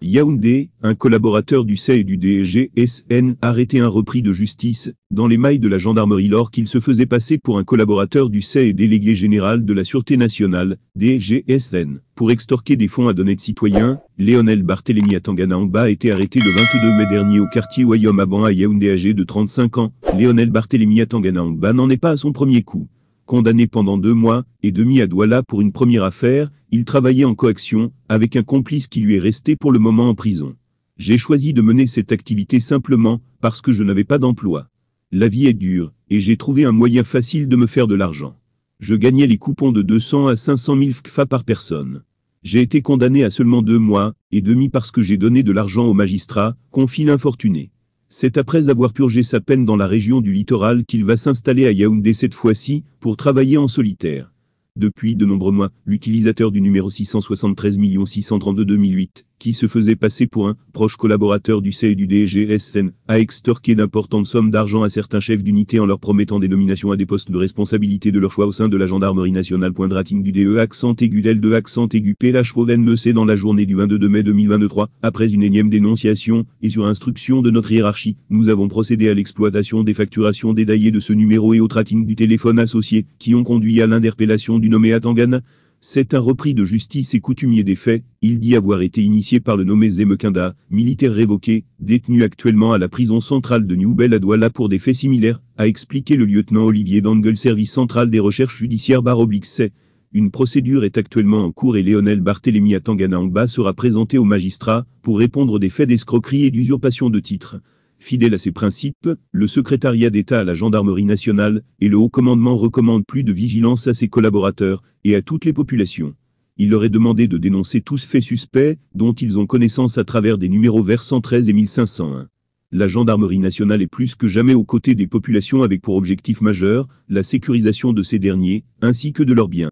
Yaoundé, un collaborateur du CEI et du DGSN arrêté un repris de justice, dans les mailles de la gendarmerie lors qu'il se faisait passer pour un collaborateur du CEI et délégué général de la Sûreté nationale, DGSN. Pour extorquer des fonds à d'honnêtes citoyens, Léonel Barthélémy Atangana Angba a été arrêté le 22 mai dernier au quartier Ouayom Aban à Yaoundé âgé de 35 ans. Léonel Barthélémy Atangana Angba n'en est pas à son premier coup. Condamné pendant 2 mois et demi à Douala pour une première affaire, il travaillait en coaction, avec un complice qui lui est resté pour le moment en prison. J'ai choisi de mener cette activité simplement, parce que je n'avais pas d'emploi. La vie est dure, et j'ai trouvé un moyen facile de me faire de l'argent. Je gagnais les coupons de 200 à 500 000 CFA par personne. J'ai été condamné à seulement 2 mois et demi parce que j'ai donné de l'argent au magistrat, confie l'infortuné. C'est après avoir purgé sa peine dans la région du littoral qu'il va s'installer à Yaoundé cette fois-ci, pour travailler en solitaire. Depuis de nombreux mois, l'utilisateur du numéro 673 632 2008, qui se faisait passer pour un proche collaborateur du CEI et du DGSN, a extorqué d'importantes sommes d'argent à certains chefs d'unité en leur promettant des nominations à des postes de responsabilité de leur choix au sein de la gendarmerie nationale. Rating du DE accent aigu L2 accent aigu PHONMEC dans la journée du 22 mai 2023, après une énième dénonciation, et sur instruction de notre hiérarchie, nous avons procédé à l'exploitation des facturations détaillées de ce numéro et au tracking du téléphone associé, qui ont conduit à l'interpellation du nommé Atangana. C'est un repris de justice et coutumier des faits, il dit avoir été initié par le nommé Zemekenda, militaire révoqué, détenu actuellement à la prison centrale de Newbel à Douala pour des faits similaires, a expliqué le lieutenant Olivier Dangle, service central des recherches judiciaires /C. Une procédure est actuellement en cours et Léonel Barthélémy Atangana Angba sera présenté au magistrat pour répondre des faits d'escroquerie et d'usurpation de titres. Fidèle à ses principes, le secrétariat d'État à la gendarmerie nationale et le haut commandement recommandent plus de vigilance à ses collaborateurs et à toutes les populations. Il leur est demandé de dénoncer tous faits suspects dont ils ont connaissance à travers des numéros vers 113 et 1501. La gendarmerie nationale est plus que jamais aux côtés des populations avec pour objectif majeur la sécurisation de ces derniers, ainsi que de leurs biens.